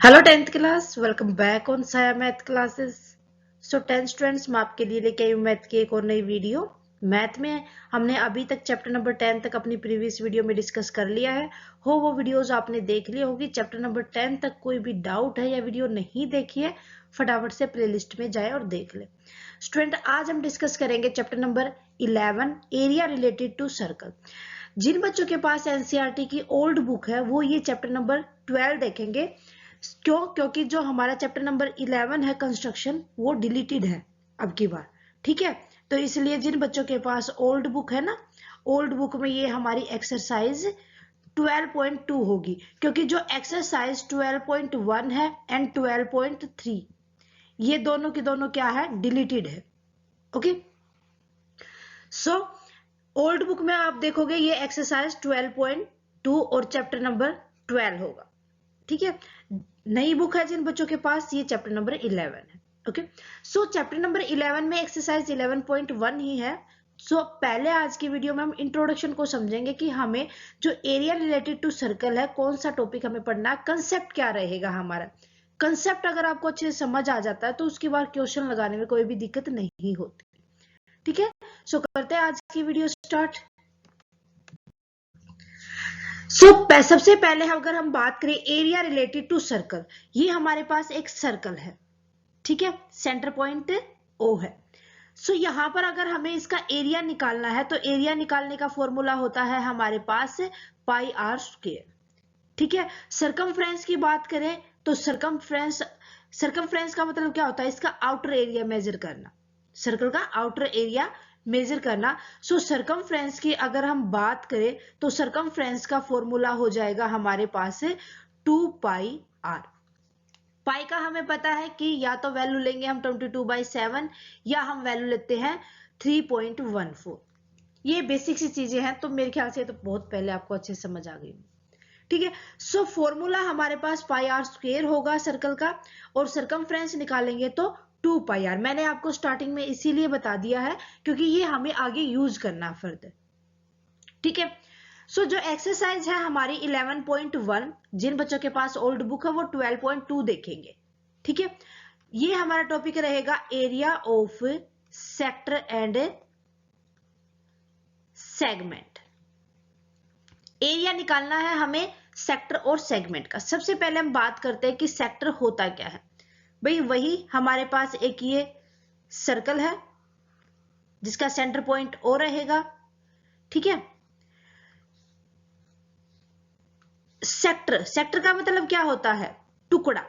Hello tenth class, welcome back on साया math classes. So tenth students, मैं आपके लिए लेके आई हूँ मैथ की एक और नई वीडियो। मैथ में हमने अभी तक चैप्टर नंबर 10 तक अपनी प्रीवियस वीडियो में डिस्कस कर लिया है। वो वीडियोस आपने देख ली होगी। चैप्टर नंबर 10 तक कोई भी डाउट है या वीडियो नहीं देखी है, फटाफट से प्लेलिस्ट में जाए और देख ले। स्टूडेंट, आज हम डिस्कस करेंगे chapter number 11, area related to circle. जिन बच्चों के पास एनसीईआरटी की ओल्ड बुक है वो ये चैप्टर नंबर 12 देखेंगे। क्योंकि जो हमारा चैप्टर नंबर 11 है कंस्ट्रक्शन, वो डिलीटेड है अब की बार। ठीक है, तो इसलिए जिन बच्चों के पास ओल्ड बुक है ना, ओल्ड बुक में ये हमारी एक्सरसाइज 12.2 होगी, क्योंकि जो एक्सरसाइज 12.1 है एंड 12.3 ये दोनों की दोनों क्या है, डिलीटेड है। ओके, सो ओल्ड बुक में आप देखोगे ये एक्सरसाइज 12.2 और चैप्टर नंबर 12 होगा। ठीक है, नई बुक है जिन बच्चों के पास, ये चैप्टर नंबर 11 है। ओके, सो चैप्टर नंबर 11 में एक्सरसाइज 11.1 ही है। सो पहले आज की वीडियो में हम इंट्रोडक्शन को समझेंगे कि हमें जो एरिया रिलेटेड टू सर्कल है, कौन सा टॉपिक हमें पढ़ना है, कंसेप्ट क्या रहेगा हमारा। कंसेप्ट अगर आपको अच्छे से समझ आ जाता है तो उसके बाद क्वेश्चन लगाने में कोई भी दिक्कत नहीं होती। ठीक है, सो करते हैं आज की वीडियो स्टार्ट। सबसे पहले अगर हम बात करें एरिया रिलेटेड टू सर्कल, ये हमारे पास एक सर्कल है। ठीक है, सेंटर पॉइंट ओ है। यहां पर अगर हमें इसका एरिया निकालना है तो एरिया निकालने का फॉर्मूला होता है हमारे पास पाई आर स्क्वायर। ठीक है, सरकमफ्रेंस की बात करें तो सरकमफ्रेंस का मतलब क्या होता है, इसका आउटर एरिया मेजर करना, सर्कल का आउटर एरिया मेजर करना। सरकमफ्रेंस की अगर हम बात करें तो सरकमफ्रेंस का फॉर्मूला हो जाएगा हमारे पास 2 पाई आर। पाई का हमें पता है कि या तो वैल्यू लेंगे हम 22/7 या हम वैल्यू लेते हैं 3.14। ये बेसिक सी चीजें हैं, तो मेरे ख्याल से तो बहुत पहले आपको अच्छे से समझ आ गई। ठीक है, फॉर्मूला हमारे पास पाई आर स्क्वायर होगा सर्कल का, और सरकमफ्रेंस निकालेंगे तो 2 पाई आर। मैंने आपको स्टार्टिंग में इसीलिए बता दिया है क्योंकि ये हमें आगे यूज करना फर्दर। ठीक है, जो एक्सरसाइज है हमारी 11.1, जिन बच्चों के पास ओल्ड बुक है वो 12.2 देखेंगे। ठीक है, ये हमारा टॉपिक रहेगा area of sector and segment. Area निकालना है हमें सेक्टर और सेगमेंट का। सबसे पहले हम बात करते हैं कि सेक्टर होता क्या है। भाई वही हमारे पास एक ये सर्कल है जिसका सेंटर पॉइंट ओ रहेगा। ठीक है, सेक्टर का मतलब क्या होता है, टुकड़ा।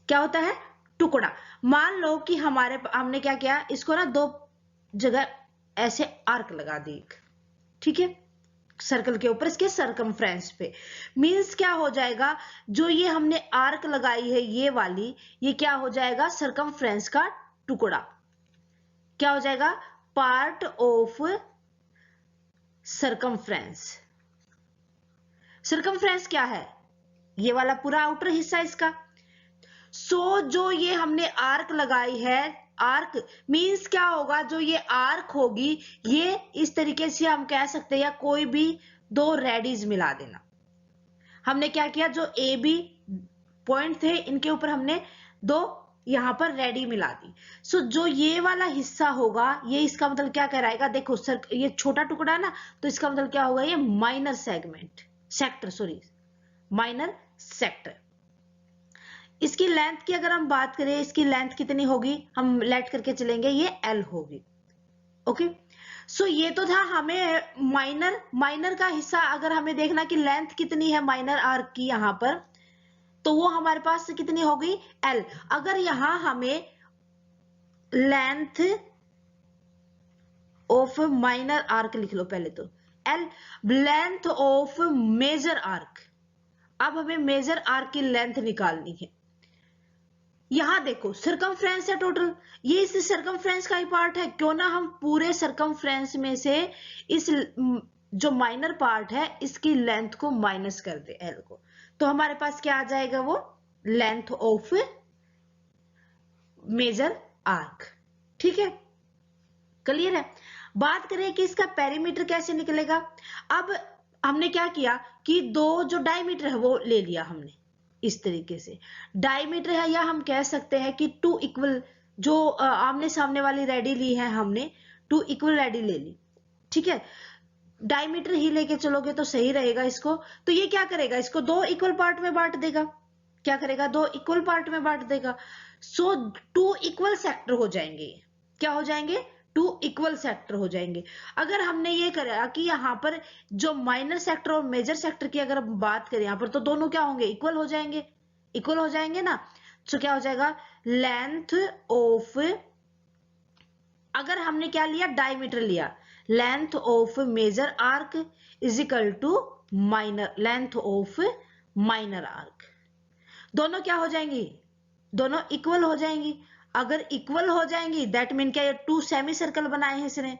क्या होता है, टुकड़ा। मान लो कि हमने क्या किया, इसको ना दो जगह ऐसे आर्क लगा दी। ठीक है, सर्कल के ऊपर इसके सरकमफ्रेंस पे। मींस क्या हो जाएगा, जो ये हमने आर्क लगाई है ये वाली, ये क्या हो जाएगा, सरकमफ्रेंस का टुकड़ा। क्या हो जाएगा, पार्ट ऑफ सरकमफ्रेंस। सरकमफ्रेंस क्या है, ये वाला पूरा आउटर हिस्सा इसका। जो ये हमने आर्क लगाई है, आर्क मींस क्या होगा, जो ये आर्क होगी ये इस तरीके से हम कह सकते हैं, या कोई भी दो रेडीज मिला देना। हमने क्या किया, जो ए बी पॉइंट थे इनके ऊपर हमने दो यहां पर रेडी मिला दी। जो ये वाला हिस्सा होगा, ये इसका मतलब क्या कहलाएगा, देखो सर ये छोटा टुकड़ा ना, तो इसका मतलब क्या होगा, ये minor segment, sector, sorry minor sector. इसकी लेंथ की अगर हम बात करें, इसकी लेंथ कितनी होगी, हम लेट करके चलेंगे, ये एल होगी। ओके, ये तो था हमें माइनर का हिस्सा। अगर हमें देखना कि लेंथ कितनी है माइनर आर्क की यहां पर, तो वो हमारे पास कितनी होगी, एल। अगर यहां हमें लेंथ ऑफ माइनर आर्क लिख लो पहले तो, L. Length of major arc, अब हमें मेजर आर्क की लेंथ निकालनी है। यहां देखो सरकमफ्रेंस है टोटल, ये इस सरकमफ्रेंस का ही पार्ट है। क्यों ना हम पूरे सरकमफ्रेंस में से इस जो माइनर पार्ट है इसकी लेंथ को माइनस कर दे, एल को। तो हमारे पास क्या आ जाएगा, वो लेंथ ऑफ मेजर आर्क। ठीक है, क्लियर है। बात करें कि इसका पेरीमीटर कैसे निकलेगा। अब हमने क्या किया कि दो जो डायमीटर है वो ले लिया हमने। इस तरीके से डायमीटर है, या हम कह सकते हैं कि टू इक्वल, जो आमने सामने वाली रेडी ली है हमने, टू इक्वल रेडी ले ली, ठीक है। डायमीटर ही लेके चलोगे तो सही रहेगा इसको। तो ये क्या करेगा, इसको दो इक्वल पार्ट में बांट देगा। क्या करेगा, दो इक्वल पार्ट में बांट देगा। सो टू इक्वल सेक्टर हो जाएंगे। क्या हो जाएंगे, टू इक्वल सेक्टर हो जाएंगे। अगर हमने ये करा कि यहाँ पर जो माइनर सेक्टर और मेजर सेक्टर की अगर हम बात करें यहाँ पर, तो दोनों क्या होंगे, इक्वल हो जाएंगे, इक्वल हो जाएंगे ना। तो क्या हो जाएगा, लेंथ ऑफ, अगर हमने क्या लिया, डायमीटर लिया, length of major arc is equal to minor length of minor arc. दोनों क्या हो जाएंगी, दोनों इक्वल हो जाएंगी। अगर इक्वल हो जाएंगी दैट मीन क्या, ये टू सेमी सर्कल बनाए हैं इसने,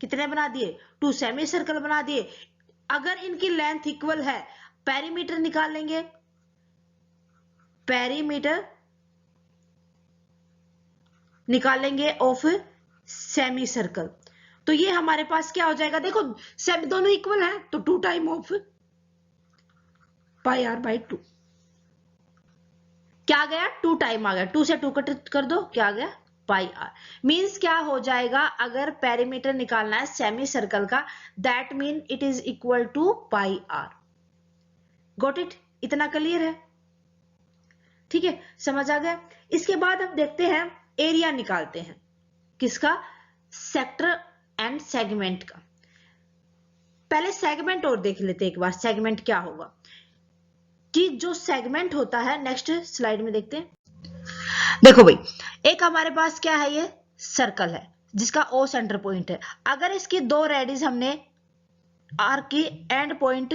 कितने बना दिए, टू सेमी सर्कल बना दिए। अगर इनकी लेंथ इक्वल है, पेरीमीटर निकाल लेंगे, पेरीमीटर निकालेंगे ऑफ सेमी सर्कल। तो ये हमारे पास क्या हो जाएगा, देखो सेमी दोनों इक्वल है, तो two time of pi r by two. क्या आ गया, टू टाइम आ गया, टू से टू कट कर दो, क्या आ गया, पाई आर। मीन्स क्या हो जाएगा, अगर पेरीमीटर निकालना है सेमी सर्कल का, that mean it is equal to pi r. Got it, इतना क्लियर है, ठीक है, समझ आ गया। इसके बाद हम देखते हैं एरिया निकालते हैं, किसका, सेक्टर एंड सेगमेंट का। पहले सेगमेंट और देख लेते हैं एक बार, सेगमेंट क्या होगा। कि जो सेगमेंट होता है, नेक्स्ट स्लाइड में देखते हैं। देखो भाई, एक हमारे पास क्या है, ये सर्कल है जिसका ओ सेंटर पॉइंट है। अगर इसकी दो रेडियस हमने आर्क की एंड पॉइंट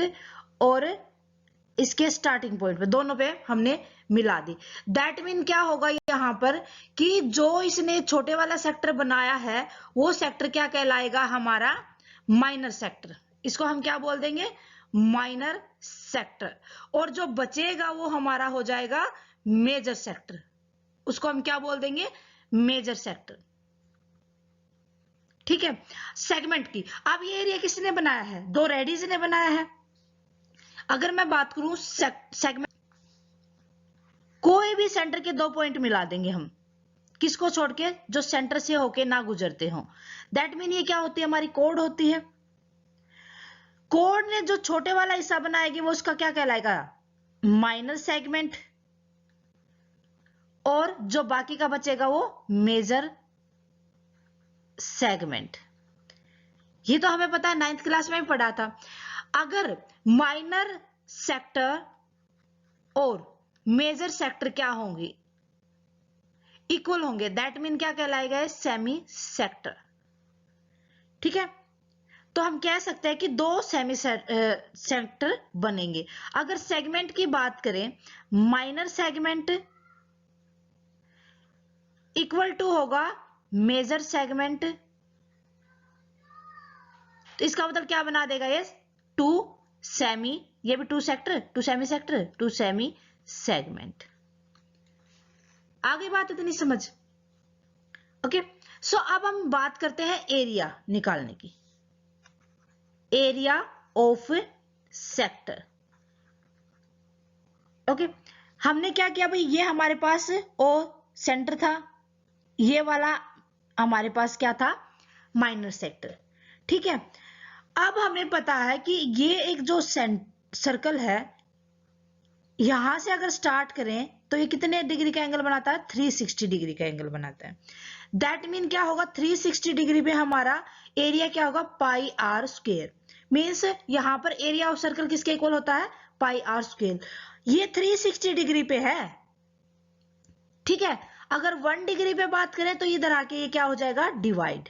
और इसके स्टार्टिंग पॉइंट पे, दोनों पे हमने मिला दी, दैट मीन क्या होगा यहां पर, कि जो इसने छोटे वाला सेक्टर बनाया है वो सेक्टर क्या कहलाएगा, हमारा माइनर सेक्टर। इसको हम क्या बोल देंगे, माइनर सेक्टर। और जो बचेगा वो हमारा हो जाएगा मेजर सेक्टर, उसको हम क्या बोल देंगे, मेजर सेक्टर, ठीक है। सेगमेंट की, अब ये एरिया किसने बनाया है, दो रेडीज ने बनाया है। अगर मैं बात करूं सेगमेंट, कोई भी सेंटर के दो पॉइंट मिला देंगे हम, किसको छोड़ के, जो सेंटर से होके ना गुजरते हो। दैट मीन ये क्या होती है, हमारी कोड होती है। कोड ने जो छोटे वाला हिस्सा बनाएगी वो उसका क्या कहलाएगा, माइनर सेगमेंट, और जो बाकी का बचेगा वो मेजर सेगमेंट। ये तो हमें पता है, 9th क्लास में भी पढ़ा था। अगर माइनर सेक्टर और मेजर सेक्टर क्या होंगे, इक्वल होंगे, दैट मीन क्या कहलाएगा, सेमी सेक्टर, ठीक है। तो हम कह सकते हैं कि दो सेमी सेक्टर बनेंगे। अगर सेगमेंट की बात करें, माइनर सेगमेंट इक्वल टू होगा मेजर सेगमेंट, तो इसका मतलब क्या बना देगा ये, टू सेमी, ये भी two sector, two semi sector, two semi segment. आगे बात इतनी समझ, ओके। सो अब हम बात करते हैं एरिया निकालने की, एरिया ऑफ सेक्टर, ओके। हमने क्या किया भाई, ये हमारे पास ओ सेंटर था, ये वाला हमारे पास क्या था, माइनर सेक्टर, ठीक है। अब हमें पता है कि ये एक जो सर्कल है, यहां से अगर स्टार्ट करें तो ये कितने डिग्री का एंगल बनाता है, 360 डिग्री का एंगल बनाता है। दैट मीन क्या होगा, 360 डिग्री पे हमारा एरिया क्या होगा, पाई आर स्क्वायर। मीन्स यहां पर एरिया ऑफ सर्कल किसके इक्वल होता है, पाई आर स्क्वायर। ये 360 डिग्री पे है, ठीक है। अगर 1 डिग्री पे बात करें तो इधर आके ये क्या हो जाएगा, डिवाइड।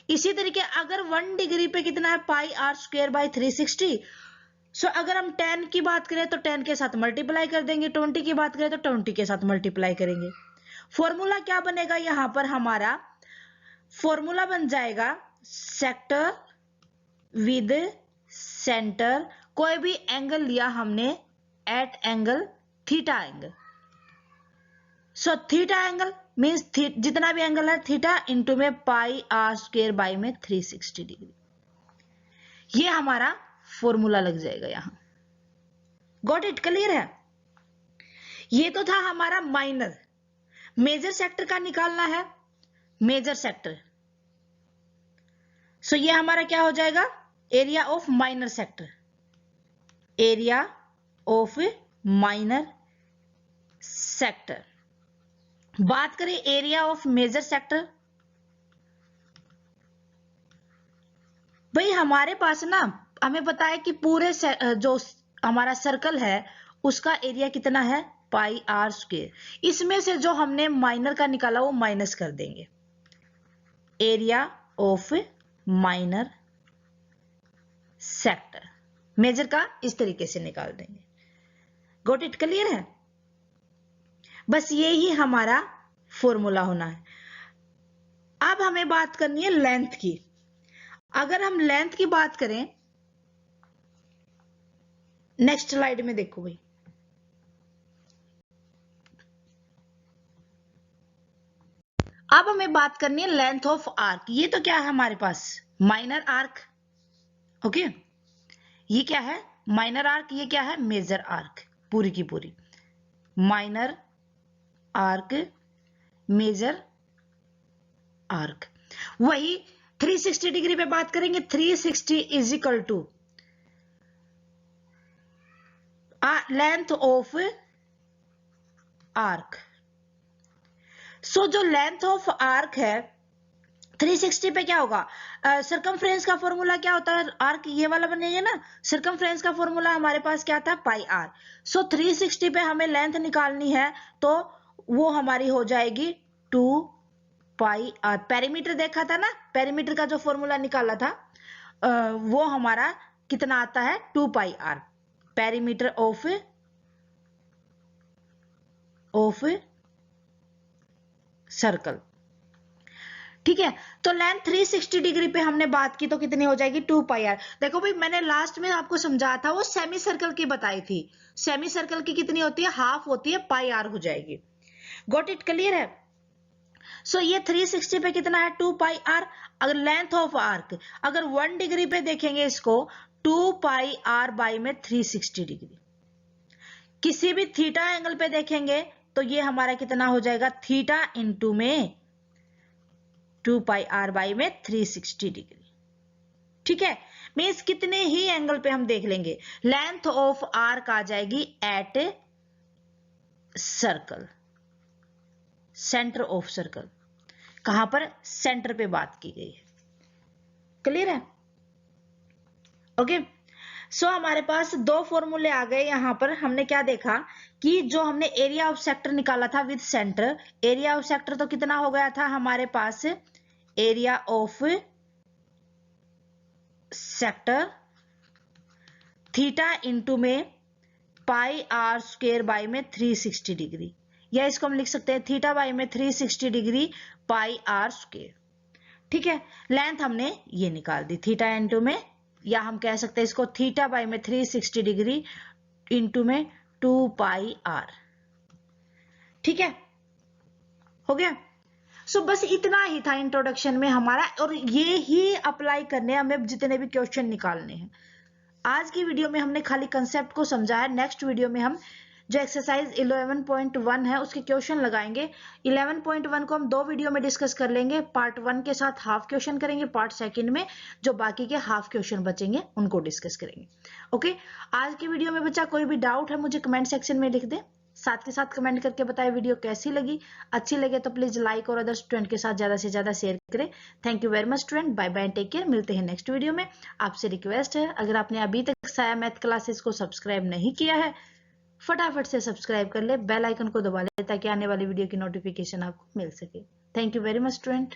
इसी तरीके अगर 1 डिग्री पे कितना है, पाई आर स्क्वायर बाई 360। सो अगर हम 10 की बात करें तो 10 के साथ मल्टीप्लाई कर देंगे, 20 की बात करें तो 20 के साथ मल्टीप्लाई करेंगे। फॉर्मूला क्या बनेगा, यहां पर हमारा फॉर्मूला बन जाएगा सेक्टर विद सेंटर, कोई भी एंगल लिया हमने at angle theta angle. So theta angle means जितना भी एंगल है थीटा इंटू में पाई आर स्क्वायर बाई में 360 डिग्री, ये हमारा फॉर्मूला लग जाएगा यहां। गॉट इट, क्लियर है। ये तो था हमारा माइनर। मेजर सेक्टर का निकालना है, मेजर सेक्टर। सो ये हमारा क्या हो जाएगा, area of minor sector, area of minor sector. बात करें एरिया ऑफ मेजर सेक्टर, भाई हमारे पास ना, हमें पता है कि पूरे जो हमारा सर्कल है उसका एरिया कितना है, पाई आर स्क्वायर। इसमें से जो हमने माइनर का निकाला वो माइनस कर देंगे, area of minor sector. Major का इस तरीके से निकाल देंगे। गॉट इट, क्लियर है? बस ये ही हमारा फॉर्मूला होना है। अब हमें बात करनी है लेंथ की। अगर हम लेंथ की बात करें, नेक्स्ट स्लाइड में देखो भाई, अब हमें बात करनी है लेंथ ऑफ आर्क। ये तो क्या है हमारे पास, माइनर आर्क। ओके, ये क्या है, माइनर आर्क। ये क्या है, मेजर आर्क। पूरी की पूरी माइनर आर्क, मेजर आर्क। वही 360 डिग्री पे बात करेंगे। 360 is equal to length of arc. So जो लेंथ ऑफ आर्क है 360 पे क्या होगा, सरकमफ्रेंस का फॉर्मूला क्या होता है, आर्क ये वाला बनेगा ना। सरकमफ्रेंस का फॉर्मूला हमारे पास क्या था, पाई आर। सो 360 पे हमें लेंथ निकालनी है तो वो हमारी हो जाएगी 2 पाई आर। पेरीमीटर देखा था ना, पेरीमीटर का जो फॉर्मूला निकाला था वो हमारा कितना आता है, 2 पाई आर, पेरीमीटर ऑफ सर्कल। ठीक है, तो लेंथ 360 डिग्री पे हमने बात की तो कितनी हो जाएगी, 2 पाई आर। देखो भाई मैंने लास्ट में आपको समझाया था, वो सेमी सर्कल की बताई थी। सेमी सर्कल की कितनी होती है, हाफ होती है, पाई आर हो जाएगी। गॉट इट, क्लियर है? सो ये 360 पे कितना है, 2 पाई आर। अगर लेंथ ऑफ आर्क, अगर 1 डिग्री पे देखेंगे इसको, 2 पाई आर बाई में 360 डिग्री। किसी भी थीटा एंगल पे देखेंगे तो ये हमारा कितना हो जाएगा, थीटा इंटू में 2 पाई आर बाई में 360 डिग्री। ठीक है, मीन्स कितने ही एंगल पे हम देख लेंगे, लेंथ ऑफ आर्क आ जाएगी at circle, centre of circle. कहां पर, सेंटर पे बात की गई है। क्लियर है? ओके, सो हमारे पास दो फॉर्मूले आ गए। यहां पर हमने क्या देखा कि जो हमने एरिया ऑफ सेक्टर निकाला था with centre, area of sector तो कितना हो गया था हमारे पास, area of sector theta into में पाई आर स्क्वायर बाई में 360 डिग्री, या इसको हम लिख सकते हैं थीटा बाई में 360 डिग्री पाई आर स्क्वायर। ठीक है, लेंथ हमने ये निकाल दी थीटा इंटू में, या हम कह सकते हैं इसको थीटा बाई में 360 डिग्री इंटू में 2 पाई आर। ठीक है, हो गया। सो बस इतना ही था इंट्रोडक्शन में हमारा, और ये ही अप्लाई करने हमें जितने भी क्वेश्चन निकालने हैं। आज की वीडियो में हमने खाली कंसेप्ट को समझा है। नेक्स्ट वीडियो में हम जो एक्सरसाइज 11.1 है उसके क्वेश्चन लगाएंगे। 11.1 को हम दो वीडियो में डिस्कस कर लेंगे। पार्ट 1 के साथ हाफ क्वेश्चन करेंगे, पार्ट 2 में जो बाकी के हाफ क्वेश्चन बचेंगे उनको डिस्कस करेंगे। ओके, आज की वीडियो में बच्चा कोई भी डाउट है मुझे कमेंट सेक्शन में लिख दे, साथ के साथ कमेंट करके बताए वीडियो कैसी लगी। अच्छी लगे तो प्लीज लाइक और अदर स्टूडेंट के साथ ज्यादा से ज्यादा शेयर करें। Thank you very much student, bye bye, take care. मिलते हैं नेक्स्ट वीडियो में। आपसे रिक्वेस्ट है, अगर आपने अभी तक साया मैथ क्लासेस को सब्सक्राइब नहीं किया है, फटाफट से सब्सक्राइब कर ले, बेल आइकन को दबा ले ताकि आने वाली वीडियो की नोटिफिकेशन आपको मिल सके। Thank you very much student.